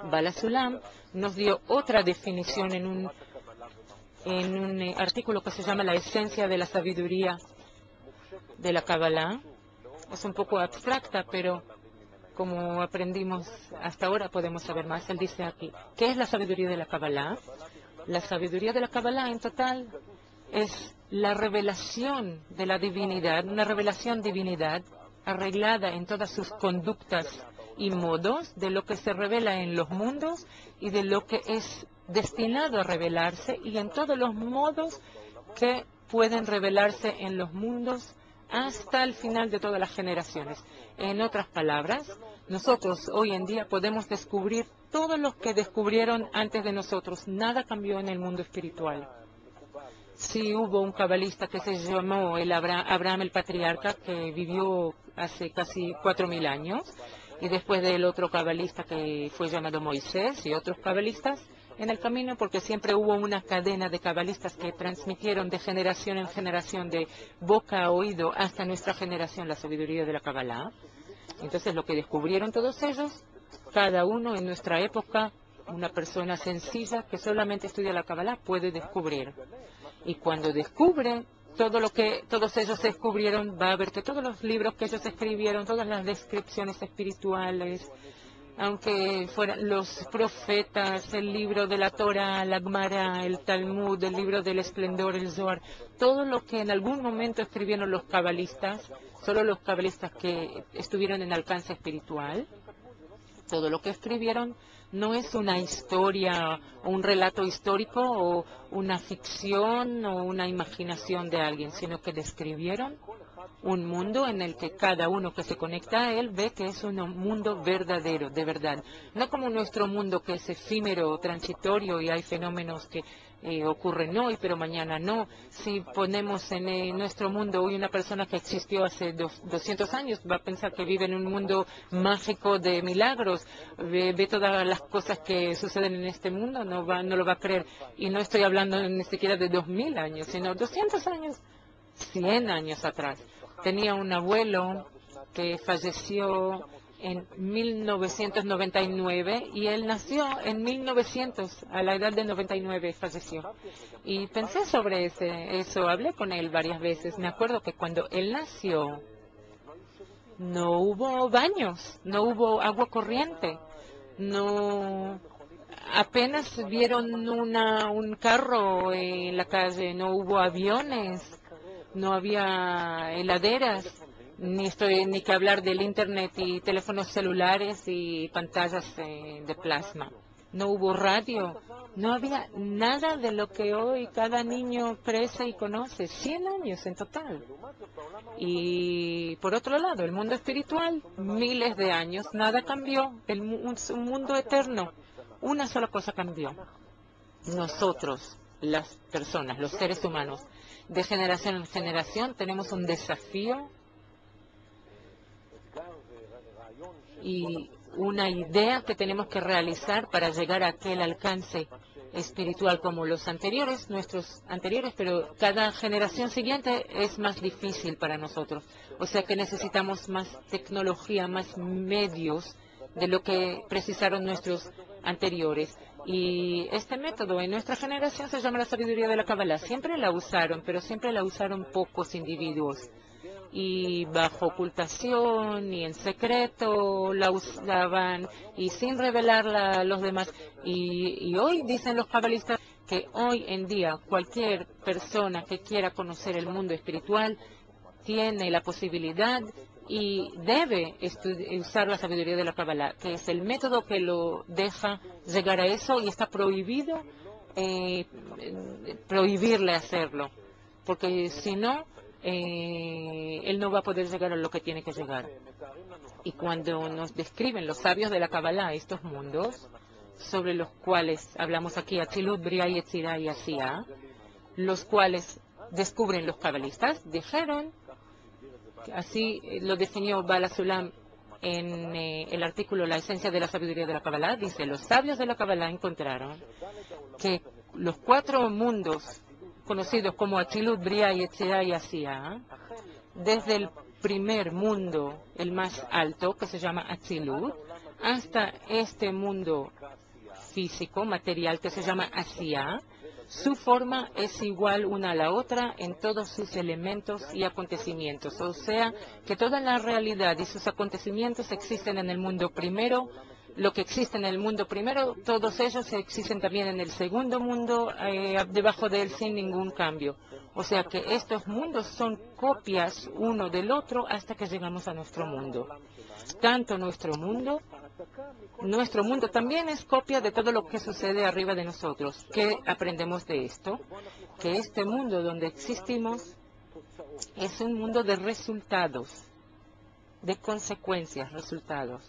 Bala Sulam nos dio otra definición en un artículo que se llama La esencia de la sabiduría de la Kabbalah. Es un poco abstracta, pero como aprendimos hasta ahora podemos saber más. Él dice aquí, ¿qué es la sabiduría de la Kabbalah? La sabiduría de la Kabbalah en total es la revelación de la divinidad, una revelación divinidad arreglada en todas sus conductas y modos de lo que se revela en los mundos y de lo que es destinado a revelarse y en todos los modos que pueden revelarse en los mundos hasta el final de todas las generaciones. En otras palabras, nosotros hoy en día podemos descubrir todo lo que descubrieron antes de nosotros. Nada cambió en el mundo espiritual. Sí hubo un cabalista que se llamó Abraham el Patriarca, que vivió hace casi 4.000 años, y después del otro cabalista que fue llamado Moisés y otros cabalistas en el camino, porque siempre hubo una cadena de cabalistas que transmitieron de generación en generación, de boca a oído hasta nuestra generación, la sabiduría de la Kabbalah. Entonces lo que descubrieron todos ellos, cada uno en nuestra época, una persona sencilla que solamente estudia la Kabbalah puede descubrir. Y cuando descubre todo lo que todos ellos descubrieron, va a ver que todos los libros que ellos escribieron, todas las descripciones espirituales, aunque fueran los profetas, el libro de la Torah, la Gemara, el Talmud, el libro del esplendor, el Zohar, todo lo que en algún momento escribieron los cabalistas, solo los cabalistas que estuvieron en alcance espiritual, todo lo que escribieron no es una historia o un relato histórico o una ficción o una imaginación de alguien, sino que describieron un mundo en el que cada uno que se conecta a él ve que es un mundo verdadero, de verdad. No como nuestro mundo que es efímero, transitorio y hay fenómenos que ocurren hoy, pero mañana no. Si ponemos en nuestro mundo hoy una persona que existió hace 200 años, va a pensar que vive en un mundo mágico de milagros, ve todas las cosas que suceden en este mundo, no lo va a creer. Y no estoy hablando ni siquiera de 2.000 años, sino 200 años, 100 años atrás. Tenía un abuelo que falleció en 1999 y él nació en 1900, a la edad de 99 falleció. Y pensé sobre eso, hablé con él varias veces. Me acuerdo que cuando él nació no hubo baños, no hubo agua corriente, no apenas vieron un carro en la calle, no hubo aviones, no había heladeras, ni que hablar del internet y teléfonos celulares y pantallas de plasma. No hubo radio, no había nada de lo que hoy cada niño crece y conoce, 100 años en total. Y por otro lado, el mundo espiritual, miles de años, nada cambió, un mundo eterno, una sola cosa cambió. Nosotros, las personas, los seres humanos, de generación en generación tenemos un desafío y una idea que tenemos que realizar para llegar a aquel alcance espiritual como los anteriores, nuestros anteriores, pero cada generación siguiente es más difícil para nosotros. O sea que necesitamos más tecnología, más medios de lo que precisaron nuestros anteriores. Y este método en nuestra generación se llama la sabiduría de la Kabbalah. Siempre la usaron, pero siempre la usaron pocos individuos. Y bajo ocultación y en secreto la usaban y sin revelarla a los demás. Y hoy dicen los cabalistas que hoy en día cualquier persona que quiera conocer el mundo espiritual tiene la posibilidad y debe usar la sabiduría de la Kabbalah, que es el método que lo deja llegar a eso y está prohibido prohibirle hacerlo, porque si no, él no va a poder llegar a lo que tiene que llegar. Y cuando nos describen los sabios de la Kabbalah estos mundos, sobre los cuales hablamos aquí, Atzilut, Bria, Yetzirah y Asiá, los cuales descubren los cabalistas, dijeron, así lo definió Bala Sulam en el artículo La esencia de la sabiduría de la Kabbalah, dice, los sabios de la Kabbalah encontraron que los 4 mundos conocidos como Atzilut, Bria, Yetzirah y Asiá, desde el primer mundo, el más alto, que se llama Atzilut, hasta este mundo físico, material, que se llama Asiá. Su forma es igual una a la otra en todos sus elementos y acontecimientos. O sea, que toda la realidad y sus acontecimientos existen en el mundo primero. Lo que existe en el mundo primero, todos ellos existen también en el segundo mundo, debajo de él sin ningún cambio. O sea que estos mundos son copias uno del otro hasta que llegamos a nuestro mundo. Tanto nuestro mundo también es copia de todo lo que sucede arriba de nosotros. ¿Qué aprendemos de esto? Que este mundo donde existimos es un mundo de resultados, de consecuencias, resultados.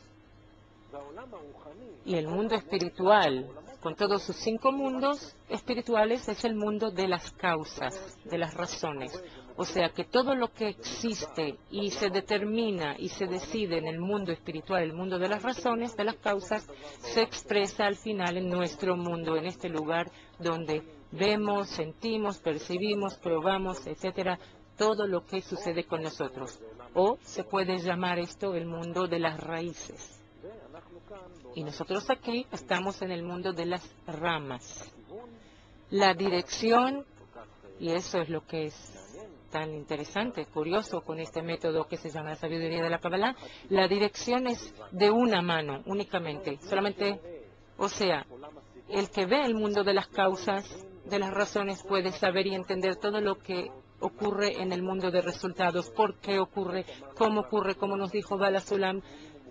Y el mundo espiritual, con todos sus 5 mundos espirituales, es el mundo de las causas, de las razones. O sea que todo lo que existe y se determina y se decide en el mundo espiritual, el mundo de las razones, de las causas, se expresa al final en nuestro mundo, en este lugar donde vemos, sentimos, percibimos, probamos, etcétera, todo lo que sucede con nosotros. O se puede llamar esto el mundo de las raíces. Y nosotros aquí estamos en el mundo de las ramas. La dirección, y eso es lo que es tan interesante, curioso con este método que se llama la sabiduría de la Kabbalah, la dirección es de una mano únicamente, solamente, o sea, el que ve el mundo de las causas, de las razones, puede saber y entender todo lo que ocurre en el mundo de resultados, por qué ocurre, como nos dijo Bala Sulam,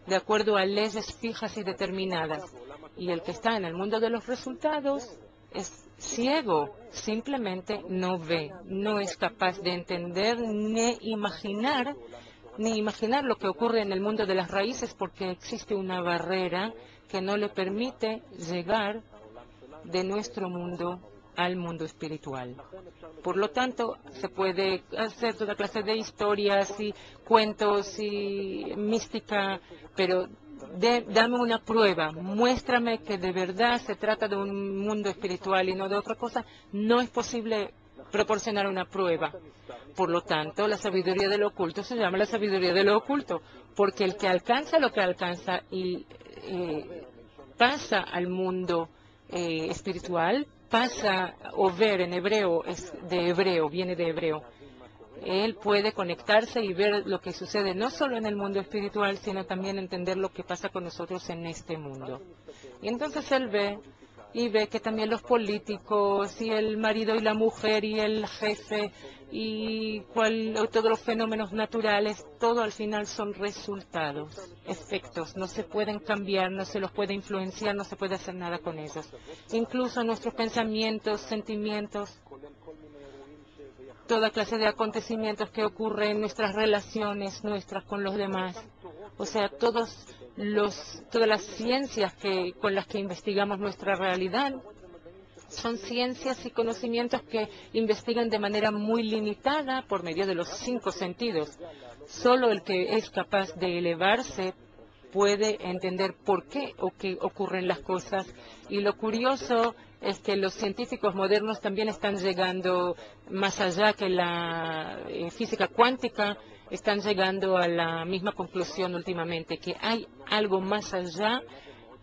de acuerdo a leyes fijas y determinadas. Y el que está en el mundo de los resultados es ciego, simplemente no ve, no es capaz de entender ni imaginar lo que ocurre en el mundo de las raíces, porque existe una barrera que no le permite llegar de nuestro mundo al mundo espiritual. Por lo tanto, se puede hacer toda clase de historias y cuentos y mística, pero dame una prueba, muéstrame que de verdad se trata de un mundo espiritual y no de otra cosa. No es posible proporcionar una prueba. Por lo tanto, la sabiduría de lo oculto se llama la sabiduría de lo oculto, porque el que alcanza lo que alcanza y pasa al mundo espiritual, pasa, o ver en hebreo, es de hebreo, viene de hebreo. Él puede conectarse y ver lo que sucede no solo en el mundo espiritual, sino también entender lo que pasa con nosotros en este mundo. Y entonces él ve que también los políticos y el marido y la mujer y el jefe y todos los fenómenos naturales, todo al final son resultados, efectos, no se pueden cambiar, no se los puede influenciar, no se puede hacer nada con ellos. Incluso nuestros pensamientos, sentimientos, toda clase de acontecimientos que ocurren en nuestras relaciones nuestras con los demás. O sea, todas las ciencias con las que investigamos nuestra realidad son ciencias y conocimientos que investigan de manera muy limitada por medio de los 5 sentidos. Solo el que es capaz de elevarse puede entender por qué ocurren las cosas. Y lo curioso es que los científicos modernos también están llegando más allá que la física cuántica, están llegando a la misma conclusión últimamente, que hay algo más allá,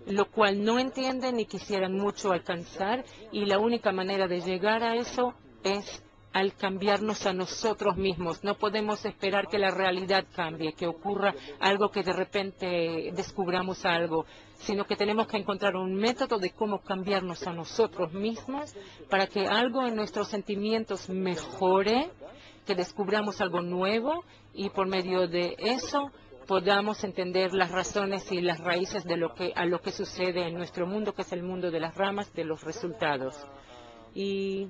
lo cual no entienden ni quisieran mucho alcanzar, y la única manera de llegar a eso es al cambiarnos a nosotros mismos. No podemos esperar que la realidad cambie, que ocurra algo, que de repente descubramos algo, sino que tenemos que encontrar un método de cómo cambiarnos a nosotros mismos para que algo en nuestros sentimientos mejore, que descubramos algo nuevo y por medio de eso podamos entender las razones y las raíces de lo que sucede en nuestro mundo, que es el mundo de las ramas, de los resultados. Y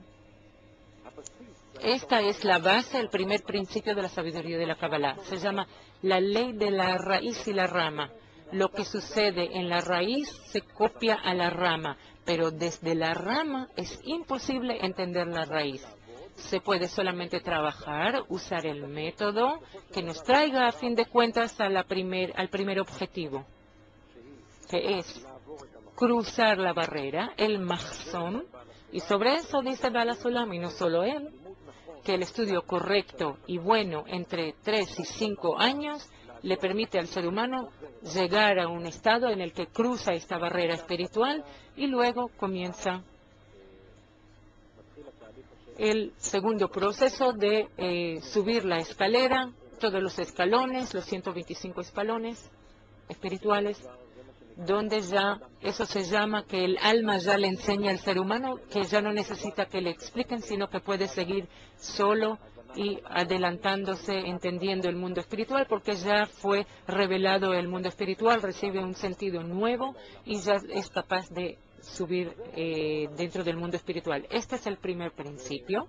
esta es la base, el primer principio de la sabiduría de la Kabbalah. Se llama la ley de la raíz y la rama. Lo que sucede en la raíz se copia a la rama, pero desde la rama es imposible entender la raíz. Se puede solamente trabajar, usar el método que nos traiga a fin de cuentas al primer objetivo, que es cruzar la barrera, el mahzón, y sobre eso dice Bala Sulam, y no solo él, que el estudio correcto y bueno entre 3 y 5 años le permite al ser humano llegar a un estado en el que cruza esta barrera espiritual y luego comienza el segundo proceso de subir la escalera, todos los escalones, los 125 escalones espirituales, donde ya eso se llama que el alma ya le enseña al ser humano que ya no necesita que le expliquen, sino que puede seguir solo y adelantándose, entendiendo el mundo espiritual, porque ya fue revelado el mundo espiritual, recibe un sentido nuevo y ya es capaz de subir dentro del mundo espiritual. Este es el primer principio.